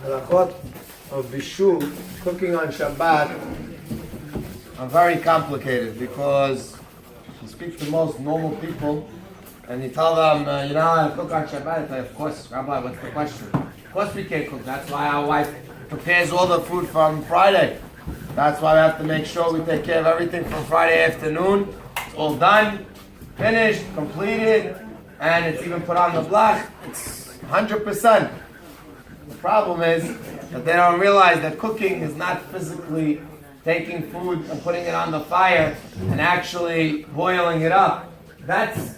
Halachot of bishul, cooking on Shabbat, are very complicated because you speak to most normal people and you tell them, you know how to cook on Shabbat? They say, of course, Rabbi, what's the question? Of course we can't cook. That's why our wife prepares all the food from Friday. That's why we have to make sure we take care of everything from Friday afternoon. It's all done, finished, completed, and it's even put on the block. It's 100%. The problem is that they don't realize that cooking is not physically taking food and putting it on the fire and actually boiling it up. That's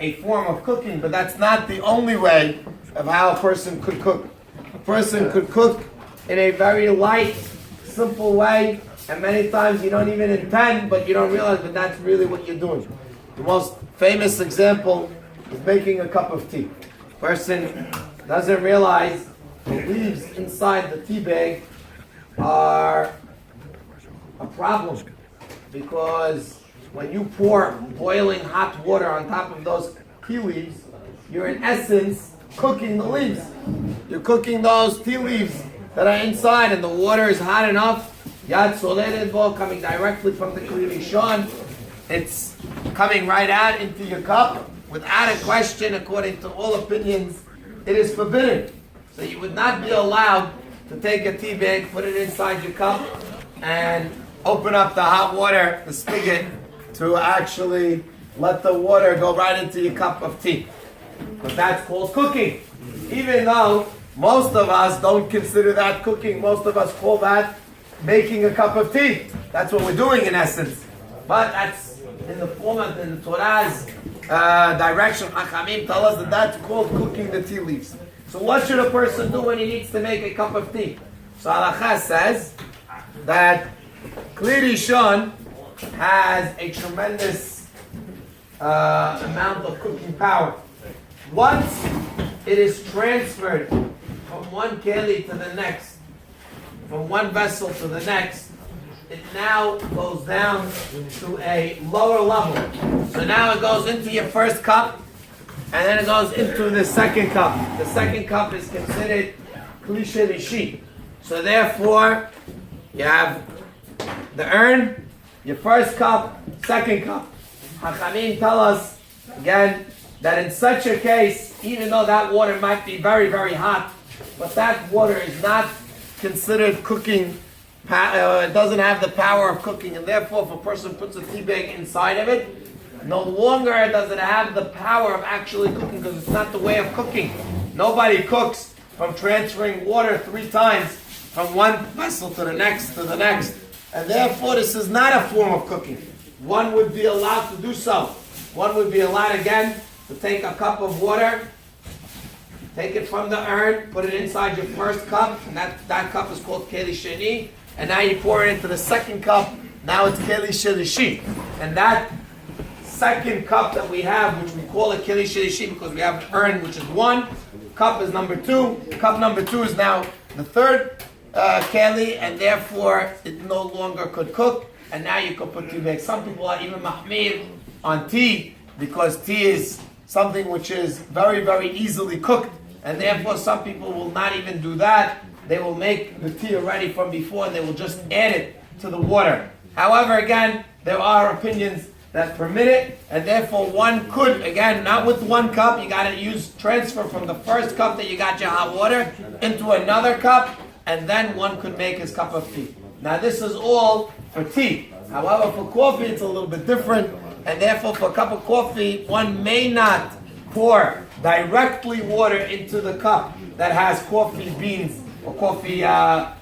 a form of cooking, but that's not the only way of how a person could cook. A person could cook in a very light, simple way, and many times you don't even intend, but you don't realize that that's really what you're doing. The most famous example is making a cup of tea. Person doesn't realize the leaves inside the tea bag are a problem, because when you pour boiling hot water on top of those tea leaves, you're in essence cooking the leaves. You're cooking those tea leaves that are inside, and the water is hot enough. Yad soledet bo, coming directly from the Kli Rishon. It's coming right out into your cup without a question. According to all opinions, it is forbidden. So you would not be allowed to take a tea bag, put it inside your cup, and open up the hot water, the spigot, to actually let the water go right into your cup of tea. But that's called cooking. Even though most of us don't consider that cooking, most of us call that making a cup of tea. That's what we're doing in essence. But that's in the format, in the Torah's direction. Chachamim tell us that that's called cooking the tea leaves. So what should a person do when he needs to make a cup of tea? So Halakha says that Kli Rishon has a tremendous amount of cooking power. Once it is transferred from one keli to the next, from one vessel to the next, it now goes down to a lower level. So now it goes into your first cup, and then it goes into the second cup. The second cup is considered Kli Shelishi. So therefore, you have the urn, your first cup, second cup. Hachamim tell us, again, that in such a case, even though that water might be very, very hot, but that water is not considered cooking, it doesn't have the power of cooking, and therefore if a person puts a tea bag inside of it, no longer does it have the power of actually cooking, because it's not the way of cooking. Nobody cooks from transferring water 3 times from one vessel to the next, and therefore this is not a form of cooking. One would be allowed to do so. One would be allowed again to take a cup of water, take it from the urn, put it inside your first cup, and that cup is called Keli Sheni, and now you pour it into the second cup, now it's Keli Shelishi. And that second cup that we have, which we call it Keli Shelishi because we have an urn which is 1, cup is number 2, cup number 2 is now the third keli, and therefore it no longer could cook, and now you could put tea bags. Some people are even mahmir on tea, because tea is something which is very, very easily cooked, and therefore some people will not even do that. They will make the tea already from before, and they will just add it to the water. However, again, there are opinions that permit it, and therefore one could, again, not with 1 cup, you got to transfer from the first cup that you got your hot water into another cup, and then one could make his cup of tea. Now this is all for tea. However, for coffee it's a little bit different, and therefore for a cup of coffee, one may not pour directly water into the cup that has coffee beans or coffee, a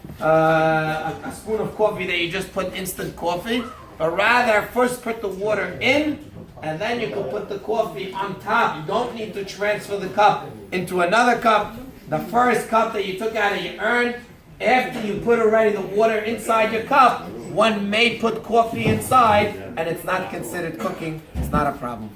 spoon of coffee that you just put instant coffee, but rather first put the water in, and then you can put the coffee on top. You don't need to transfer the cup into another cup. The first cup that you took out of your urn, after you put already the water inside your cup, one may put coffee inside, and it's not considered cooking. It's not a problem.